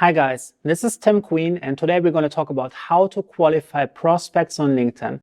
Hi guys, this is Tim Queen, and today we're going to talk about how to qualify prospects on LinkedIn.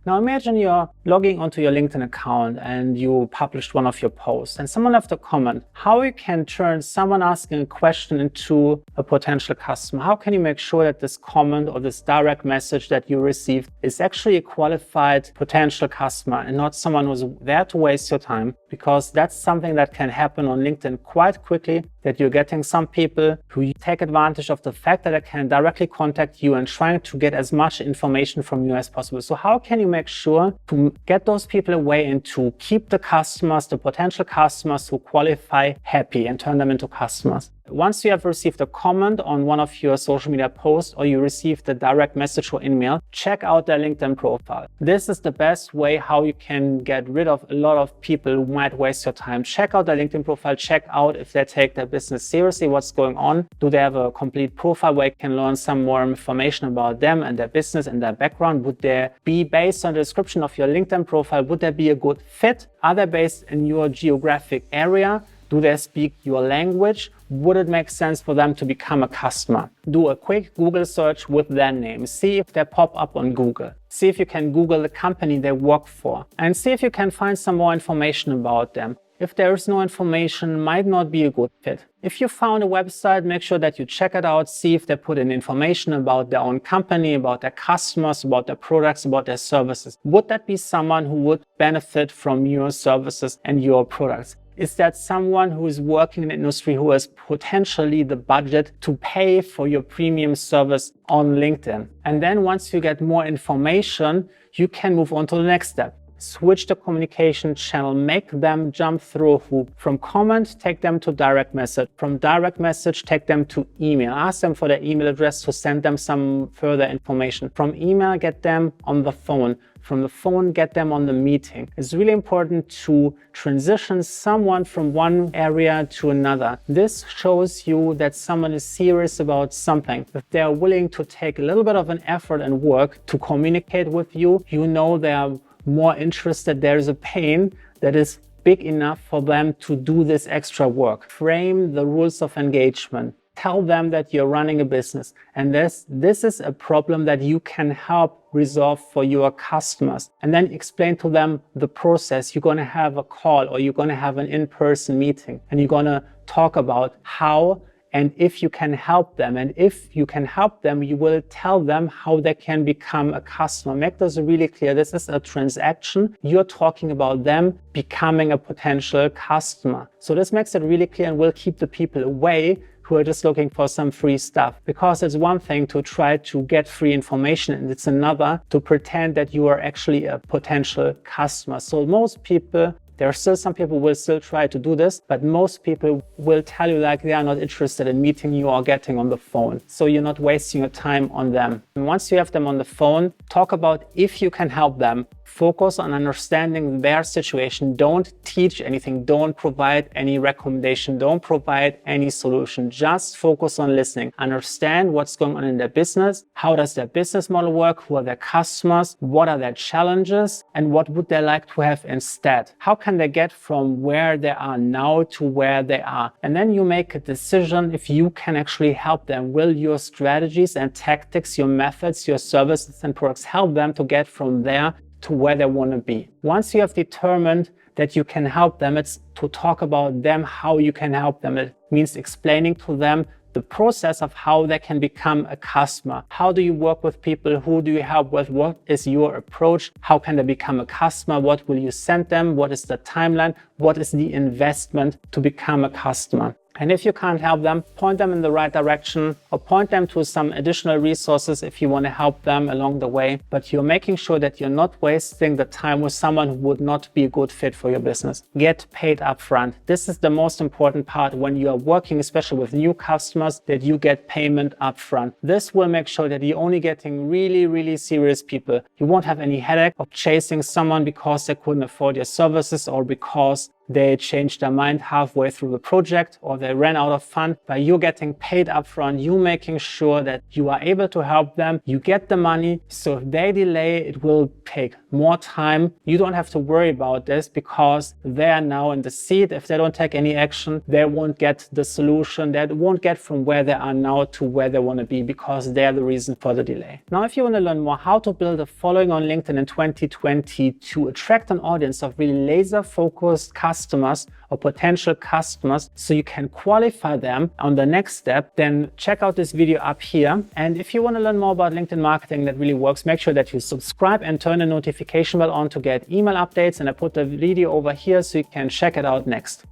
Now imagine you're logging onto your LinkedIn account and you published one of your posts and someone left a comment. How you can turn someone asking a question into a potential customer? How can you make sure that this comment or this direct message that you received is actually a qualified potential customer and not someone who's there to waste your time? Because that's something that can happen on LinkedIn quite quickly, that you're getting some people who take advantage of the fact that they can directly contact you and trying to get as much information from you as possible. So how can you make sure to get those people away and to keep the customers, the potential customers who qualify, happy and turn them into customers? Once you have received a comment on one of your social media posts or you received a direct message or email, check out their LinkedIn profile. This is the best way how you can get rid of a lot of people who might waste your time. Check out their LinkedIn profile, check out if they take their business seriously, what's going on. Do they have a complete profile where you can learn some more information about them and their business and their background? Would they be based on the description of your LinkedIn profile? Would they be a good fit? Are they based in your geographic area? Do they speak your language? Would it make sense for them to become a customer? Do a quick Google search with their name. See if they pop up on Google. See if you can Google the company they work for. And see if you can find some more information about them. If there is no information, might not be a good fit. If you found a website, make sure that you check it out, see if they put in information about their own company, about their customers, about their products, about their services. Would that be someone who would benefit from your services and your products? Is that someone who is working in the industry who has potentially the budget to pay for your premium service on LinkedIn? And then once you get more information, you can move on to the next step. Switch the communication channel, make them jump through a hoop. From comment, take them to direct message. From direct message, take them to email. Ask them for their email address to send them some further information. From email, get them on the phone. From the phone, get them on the meeting. It's really important to transition someone from one area to another. This shows you that someone is serious about something. If they are willing to take a little bit of an effort and work to communicate with you, you know they are more interested. There is a pain that is big enough for them to do this extra work. Frame the rules of engagement. Tell them that you're running a business and this is a problem that you can help resolve for your customers. And then explain to them the process. You're going to have a call or you're going to have an in-person meeting and you're going to talk about how and if you can help them. And if you can help them, you will tell them how they can become a customer. Make this really clear. This is a transaction. You're talking about them becoming a potential customer. So this makes it really clear and will keep the people away who are just looking for some free stuff. Because it's one thing to try to get free information and it's another to pretend that you are actually a potential customer. So most people, there are still some people who will still try to do this, but most people will tell you like they are not interested in meeting you or getting on the phone. So you're not wasting your time on them. And once you have them on the phone, talk about if you can help them. Focus on understanding their situation. Don't teach anything. Don't provide any recommendation. Don't provide any solution. Just focus on listening. Understand what's going on in their business. How does their business model work? Who are their customers? What are their challenges? And what would they like to have instead? How can they get from where they are now to where they are? And then you make a decision if you can actually help them. Will your strategies and tactics, your methods, your services and products help them to get from there to where they want to be? Once you have determined that you can help them, it's to talk about them, how you can help them. It means explaining to them the process of how they can become a customer. How do you work with people? Who do you help with? What is your approach? How can they become a customer? What will you send them? What is the timeline? What is the investment to become a customer? And if you can't help them, point them in the right direction or point them to some additional resources if you want to help them along the way. But you're making sure that you're not wasting the time with someone who would not be a good fit for your business. Get paid upfront. This is the most important part when you are working, especially with new customers, that you get payment upfront. This will make sure that you're only getting really, really serious people. You won't have any headache of chasing someone because they couldn't afford your services or because they changed their mind halfway through the project, or they ran out of fund. By you getting paid upfront, you making sure that you are able to help them, you get the money. So if they delay, it will take more time. You don't have to worry about this because they are now in the seat. If they don't take any action, they won't get the solution. They won't get from where they are now to where they want to be because they're the reason for the delay. Now, if you want to learn more how to build a following on LinkedIn in 2020 to attract an audience of really laser-focused customers or potential customers so you can qualify them on the next step, then check out this video up here. And if you want to learn more about LinkedIn marketing that really works, make sure that you subscribe and turn the notification bell on to get email updates. And I put the video over here so you can check it out next.